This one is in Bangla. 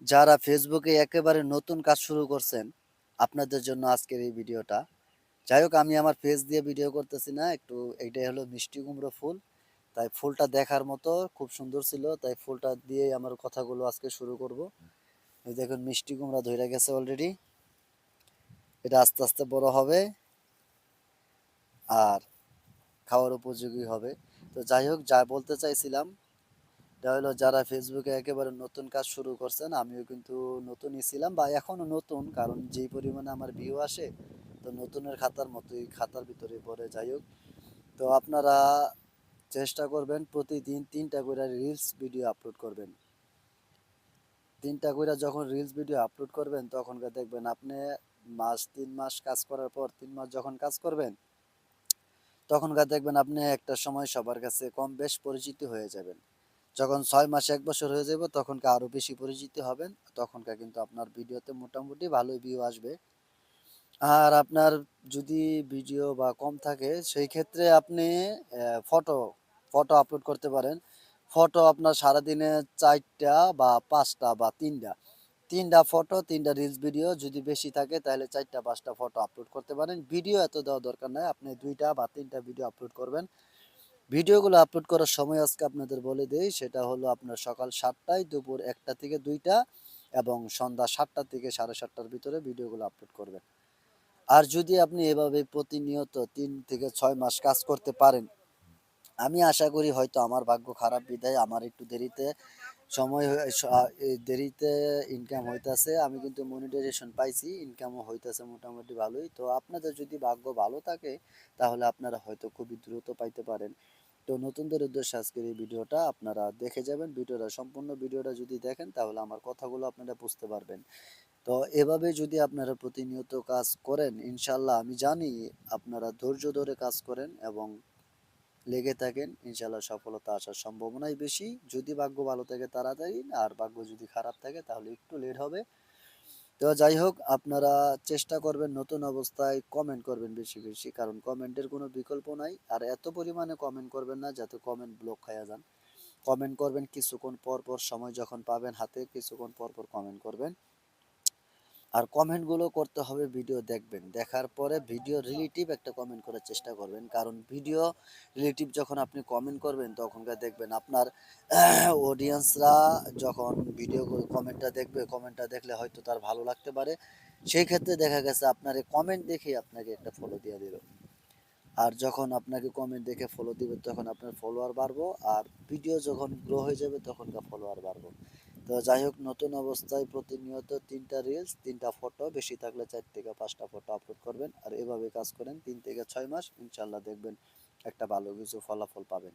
যারা ফেসবুকে একেবারে নতুন কাজ শুরু করছেন, আপনাদের জন্য আজকের এই ভিডিওটা। যাই হোক আমি আমার ফেস দিয়ে ভিডিও করতেছি না। একটু এইটাই হলো মিষ্টি কুমড়ো ফুল। তাই ফুলটা দেখার মতো খুব সুন্দর ছিল। তাই ফুলটা দিয়েই আমার কথাগুলো আজকে শুরু করব। এই দেখুন মিষ্টি কুমড়া ধইরা গেছে অলরেডি। এটা আস্তে, আস্তে বড় হবে আর খাওয়ার উপযোগী হবে। তো যাই হোক যা বলতে চাইছিলাম এটা হলো যারা ফেসবুকে একেবারে নতুন কাজ শুরু করছেন, আমিও কিন্তু নতুনই ছিলাম বা এখনো নতুন, কারণ যেই পরিমাণে আমার ভিউ আসে তো নতুনের খাতার মতোই খাতার ভিতরে পড়ে। যাই হোক, তো আপনারা চেষ্টা করবেন প্রতিদিন ৩টা করে রিলস ভিডিও আপলোড করবেন। ৩টা করে যখন রিলস ভিডিও আপলোড করবেন তখনকার দেখবেন আপনি ৩ মাস কাজ করার পর ৩ মাস যখন কাজ করবেন তখনকার দেখবেন আপনি একটা সময় সবার কাছে কম বেশ পরিচিত হয়ে যাবেন। যখন ৬ মাস ১ বছর হয়ে যাবে তখনকে আরো বেশি পরিচিতি হবেন। তখনকার কিন্তু আপনার ভিডিওতে মোটামুটি ভালোই ভিউ আসবে। আর আপনার যদি ভিডিও বা কম থাকে সেই ক্ষেত্রে আপনি ফটো আপলোড করতে পারেন। ফটো আপনার সারাদিনে ৪ টা বা ৫ টা বা ৩ টা। ৩ টা ফটো, ৩ টা রিলস ভিডিও যদি বেশি থাকে তাহলে ৪ টা ৫ টা ফটো আপলোড করতে পারেন। ভিডিও এত দেওয়া দরকার নাই। আপনি ২ টা বা ৩ টা ভিডিও আপলোড করবেন। ভিডিওগুলো আপলোড করার সময় আজকে আপনাদের বলে দেই, সেটা হলো আপনার সকাল ৭টায়, দুপুর ১টা থেকে ২টা এবং সন্ধ্যা ৭টা থেকে ৭:৩০টার ভিতরে ভিডিওগুলো আপলোড করবেন। আর যদি আপনি এভাবে প্রতিনিয়ত ৩ থেকে ৬ মাস কাজ করতে পারেন, আমি আশা করি হয়তো আমার ভাগ্য খারাপ বিধায় আমার একটু দেরিতে সময় হয়ে দেরিতে ইনকাম হইতাছে। আমি কিন্তু মনিটাইজেশন পাইছি, ইনকামও হইতাছে মোটামুটি ভালোই। তো আপনাদের যদি ভাগ্য ভালো থাকে তাহলে আপনারা হয়তো খুবই দ্রুত পাইতে পারেন। তো নতুনদের উদ্দেশ্যে আজকের এই ভিডিওটা আপনারা দেখে যাবেন। সম্পূর্ণ ভিডিওটা যদি দেখেন তাহলে আমার কথাগুলো আপনারা বুঝতে পারবেন। তো এভাবে যদি আপনারা প্রতিনিয়ত কাজ করেন, ইনশাআল্লাহ আমি জানি আপনারা ধৈর্য ধরে কাজ করেন এবং লেগে থাকেন, ইনশাআল্লাহ সফলতা আসার সম্ভাবনাই বেশি। যদি ভাগ্য ভালো থাকে তাড়াতাড়ি, আর ভাগ্য যদি খারাপ থাকে তাহলে একটু লেট হবে। তো যাই হোক, আপনারা চেষ্টা করবেন নতুন অবস্থায় কমেন্ট করবেন বেশি, বেশি। কারণ কমেন্টের কোনো বিকল্প নাই। আর এত পরিমাণে কমেন্ট করবেন না যাতে কমেন্ট ব্লক খাইয়া যান। কমেন্ট করবেন কিছুক্ষণ পর, পর সময় যখন পাবেন হাতে কিছুক্ষণ পর, পর কমেন্ট করবেন। আর কমেন্টগুলো করতে হবে ভিডিও দেখবেন। দেখার পরে ভিডিও রিলেটিভ একটা কমেন্ট করার চেষ্টা করবেন। কারণ ভিডিও রিলেটিভ যখন আপনি কমেন্ট করবেন তখনকার দেখবেন আপনার অডিয়েন্সরা যখন ভিডিও কমেন্টটা দেখবে, কমেন্টটা দেখলে হয়তো তার ভালো লাগতে পারে। সেই ক্ষেত্রে দেখা গেছে আপনার এই কমেন্ট দেখেই আপনাকে একটা ফলো দিয়ে দিল। আর যখন আপনাকে কমেন্ট দেখে ফলো দিবে তখন আপনার ফলোয়ার বাড়বো, আর ভিডিও যখন গ্রো হয়ে যাবে তখনকার ফলোয়ার বাড়বো। তো যাই হোক, নতুন অবস্থায় প্রতিনিয়ত ৩টা রিলস, ৩টা ফটো, বেশি থাকলে ৪ থেকে ৫টা ফটো আপলোড করবেন। আর এভাবে কাজ করেন ৩ থেকে ৬ মাস, ইনশাল্লাহ দেখবেন একটা ভালো কিছু ফলাফল পাবেন।